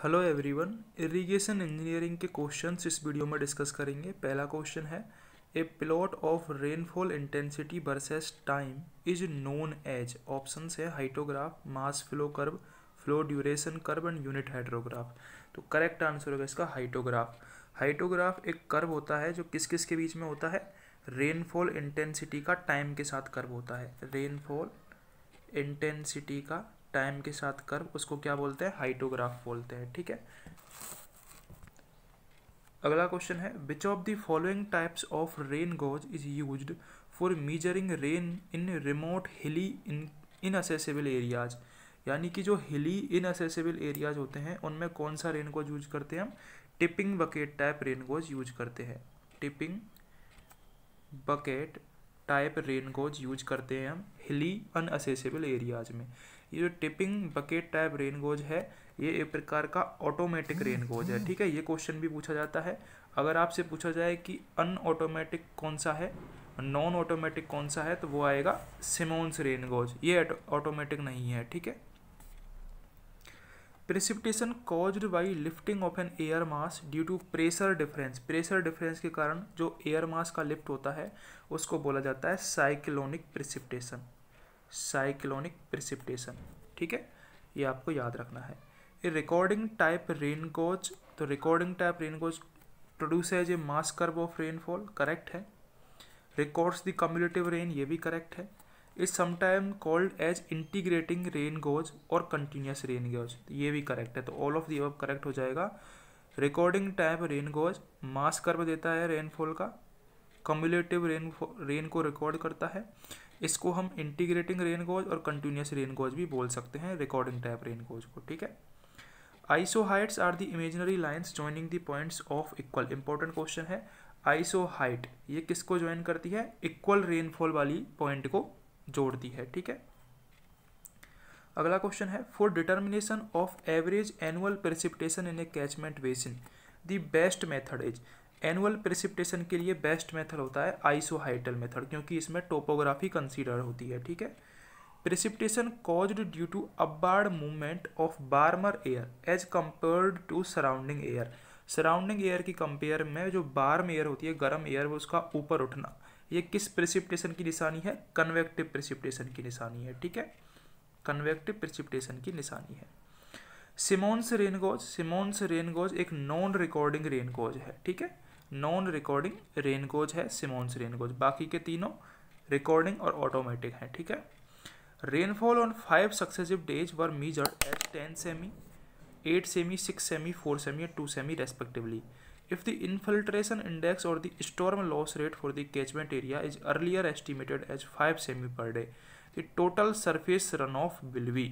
Hello everyone, irrigation engineering के questions इस video में डिस्कस करेंगे। पहला क्वेश्चन है, a plot of rainfall intensity versus time is known as. Options है hyetograph, mass flow curve, flow duration curve and unit hydrograph. तो correct answer होगा इसका हाइटोग्राफ। हाइटोग्राफ एक कर्व होता है जो किस किस के बीच में होता है, रेनफॉल इंटेंसिटी का टाइम के साथ कर्व होता है। रेनफॉल इंटेंसिटी का टाइम के साथ कर्व, उसको क्या बोलते हैं, हाइटोग्राफ बोलते हैं। ठीक है, अगला क्वेश्चन है, which of the following types of rain gauge is used for measuring rain in remote hilly inaccessible areas. यानी कि जो हिली इनअसेसेबल एरियाज होते हैं उनमें कौन सा रेन गॉज यूज करते हैं हम, tipping bucket type rain gauge use करते हैं। Tipping bucket type rain gauge use करते हैं हम हिली अनअसेसेबल एरियाज में। ये जो tipping bucket type rain gauge है ये एक प्रकार का ऑटोमेटिक रेन गॉज है। ठीक है, ये क्वेश्चन भी पूछा जाता है। अगर आपसे पूछा जाए कि अन ऑटोमेटिक कौन सा है, नॉन ऑटोमेटिक कौन सा है, तो वो आएगा सिमोन्स रेन गॉज, ये ऑटोमेटिक नहीं है। ठीक है, precipitation caused by lifting of an air mass due to pressure difference. Pressure difference के कारण जो एयर मास का लिफ्ट होता है उसको बोला जाता है साइक्लोनिक प्रेसिपिटेशन। साइक्लोनिक प्रेसिपिटेशन, ठीक है, ये आपको याद रखना है। ये रिकॉर्डिंग टाइप रेन गॉज, तो recording type rain gauge produce as a mass curve of rainfall, correct है। रिकॉर्ड्स द कम्युलेटिव रेन, ये भी करेक्ट है। Is sometime called as integrating rain gauge और कंटिन्यूस रेन गॉज, ये भी correct है। तो all of the above correct हो जाएगा। Recording type rain gauge mass curve देता है रेनफॉल का, कम्युलेटिव रेन को रिकॉर्ड करता है। इसको हम इंटीग्रेटिंग रेन गॉज और कंटिन्यूस रेन गॉज भी बोल सकते हैं, रिकॉर्डिंग टाइप रेन गॉज को। ठीक है, isohyets are the imaginary lines joining the points of equal. Important question है, आइसोहाइट ये किसको ज्वाइन करती है, इक्वल रेनफॉल वाली पॉइंट को जोड़ती है। ठीक है, अगला क्वेश्चन है, for determination of average annual precipitation in A catchment basin the best method is. Annual precipitation के लिए बेस्ट मेथड होता है आइसोहाइटल मेथड, क्योंकि इसमें टोपोग्राफी कंसीडर होती है। ठीक है, precipitation caused due to upward movement of warmer air as compared to surrounding air. Surrounding air की कंपेयर में जो वार्म एयर होती है, गर्म एयर, वो उसका ऊपर उठना, ये किस प्रेसिपिटेशन की निशानी है, कन्वेक्टिव प्रेसिपिटेशन की निशानी है। ठीक है, कन्वेक्टिव प्रेसिपिटेशन की निशानी है। Symons rain gauge, Symons rain gauge एक नॉन रिकॉर्डिंग रेन गॉज है। ठीक है, नॉन रिकॉर्डिंग रेन गॉज है सिमोन्स रेन गॉज, बाकी के तीनों रिकॉर्डिंग और ऑटोमेटिक हैं। ठीक है, rainfall on 5 successive days were measured as 10 सेमी, 8 सेमी, 6 सेमी, 4 सेमी और 2 सेमी respectively. If the infiltration index or the storm loss rate for the catchment area is earlier estimated as 5 semi per day, the total surface runoff will be।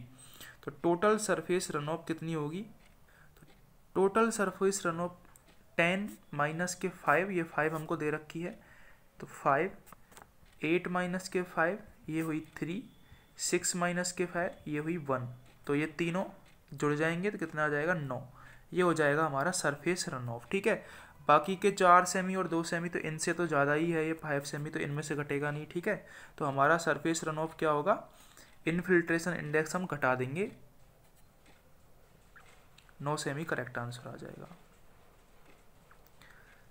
तो total surface runoff कितनी होगी, तो total surface runoff 10 माइनस के 5, ये 5 हमको दे रखी है, तो 5, 8 माइनस के 5 ये हुई 3, 6 माइनस के 5 ये हुई 1, तो ये तीनों जुड़ जाएंगे तो कितना आ जाएगा, 9। ये हो जाएगा हमारा सरफेस रन ऑफ। ठीक है, बाकी के 4 सेमी और 2 सेमी तो इनसे तो ज़्यादा ही है, ये 5 सेमी तो इनमें से घटेगा नहीं। ठीक है, तो हमारा सरफेस रन ऑफ क्या होगा, इनफिल्ट्रेशन इंडेक्स हम घटा देंगे, 9 सेमी करेक्ट आंसर आ जाएगा।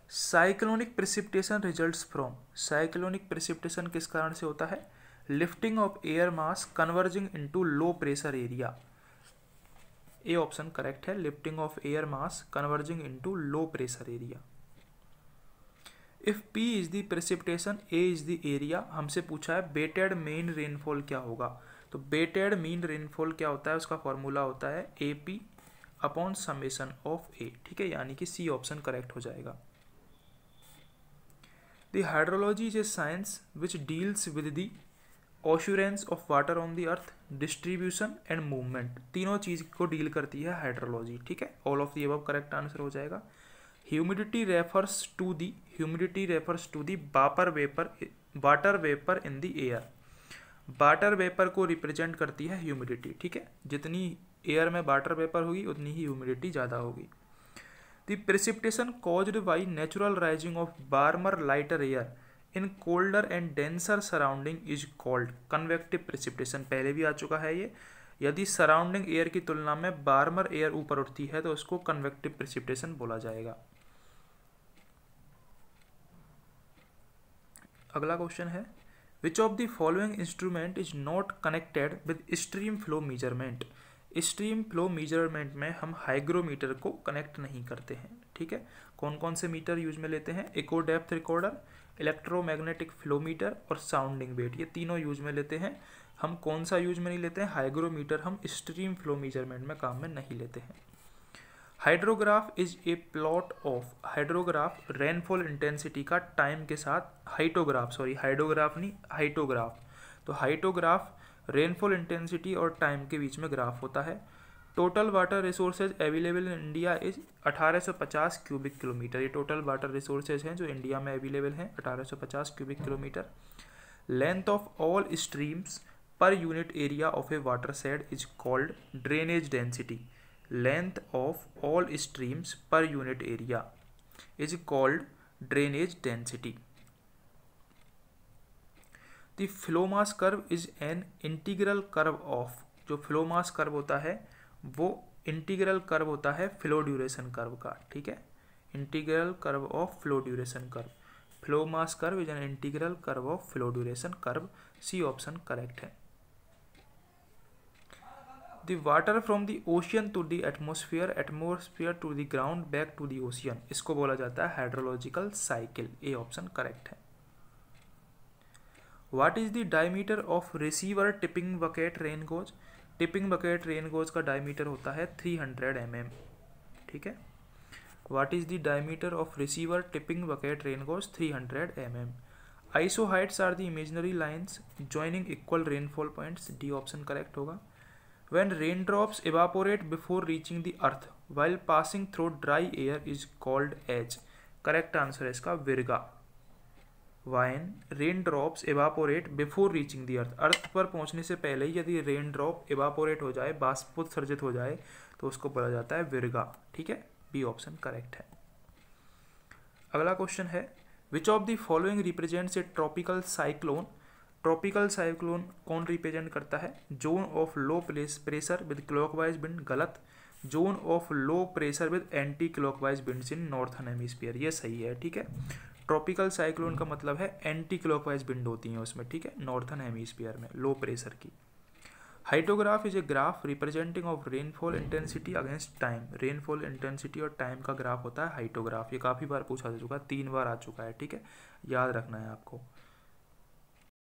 Cyclonic precipitation results from, cyclonic precipitation किस कारण से होता है, lifting of air mass converging into low pressure area. A option correct है, lifting of air mass converging into low pressure area. If P is the precipitation, A is the area, हमसे पूछा है बेटेड mean rainfall क्या होगा। तो बेटेड mean rainfall क्या होता है, उसका फॉर्मूला होता है AP upon summation of A। ठीक है, यानी कि C ऑप्शन करेक्ट हो जाएगा। The hydrology is a science which deals with the occurrence of water on the earth, distribution and movement, तीनों चीज़ को डील करती है हाइड्रोलॉजी। ठीक है, all of the above correct answer हो जाएगा। Humidity refers to the, humidity refers to the water vapour in the air. Water vapour को रिप्रेजेंट करती है ह्यूमिडिटी। ठीक है, जितनी एयर में वाटर वेपर होगी उतनी ही ह्यूमिडिटी ज़्यादा होगी। The precipitation caused by natural rising of warmer lighter air in colder and denser surrounding is called convective precipitation, पहले भी आ चुका है ये। यदि सराउंडिंग एयर की तुलना में वार्मर एयर ऊपर उठती है तो उसको कन्वेक्टिव प्रेसिपिटेशन बोला जाएगा। अगला क्वेश्चन है, which of the following instrument is not connected with stream flow measurement. Stream flow measurement में हम हाइग्रोमीटर को कनेक्ट नहीं करते हैं, ठीक है। कौन कौन से मीटर यूज में लेते हैं, echo depth recorder, electromagnetic flow meter और साउंडिंग वेट, ये तीनों यूज में लेते हैं। हम कौन सा यूज में नहीं लेते हैं, हाइग्रोमीटर हम स्ट्रीम फ्लो मेजरमेंट में काम में नहीं लेते हैं। Hydrograph is a plot of, hydrograph rainfall intensity का टाइम के साथ, हाइड्रोग्राफ नहीं हाइटोग्राफ, तो हाइटोग्राफ रेनफॉल इंटेंसिटी और टाइम के बीच में ग्राफ होता है। Total water resources available in India is 1850 cubic kilometre, ये टोटल वाटर रिसोर्सेज हैं जो इंडिया में अवेलेबल हैं 1850 cubic kilometre. Length of all streams per unit area of A water shade is called drainage density. Length of all streams per unit area is called drainage density. The flow mass curve is an integral curve of, जो flow mass curve होता है वो integral curve होता है flow duration curve का, ठीक है। Integral curve of flow duration curve, flow mass curve is an integral curve of flow duration curve, C option correct है। The water from the ocean to the atmosphere, atmosphere to the ground, back to the ocean, इसको बोला जाता है hydrological cycle, A option correct है। What is the diameter of receiver tipping bucket rain gauge. Tipping bucket rain gauge का diameter होता है 300 mm, ठीक है। What is the diameter of receiver tipping bucket rain gauge, 300 mm। Isohyets are the imaginary lines joining equal rainfall points, D option correct होगा। When raindrops evaporate before reaching the earth while passing through dry air is called as, correct answer है इसका विरगा। When raindrops evaporate before reaching the earth, अर्थ पर पहुंचने से पहले ही यदि rain drop evaporate हो जाए, बाष्पोत्सर्जित हो जाए, तो उसको बोला जाता है विरगा, ठीक है, बी ऑप्शन करेक्ट है। अगला क्वेश्चन है, which of the following represents a tropical cyclone. Tropical cyclone कौन रिप्रेजेंट करता है, zone of low pressure with clockwise wind, गलत। Zone of low pressure with anti clockwise winds in northern hemisphere, ये सही है, ठीक है। ट्रॉपिकल साइक्लोन का मतलब है एंटी क्लॉकवाइज विंड होती है उसमें, ठीक है, नॉर्थर्न हेमिस्फीयर में लो प्रेशर की। Hyetograph is a graph representing of rainfall intensity against time, rainfall intensity और टाइम का ग्राफ होता है हाइटोग्राफ, ये काफ़ी बार पूछा जा चुका है, 3 बार आ चुका है, ठीक है, याद रखना है आपको।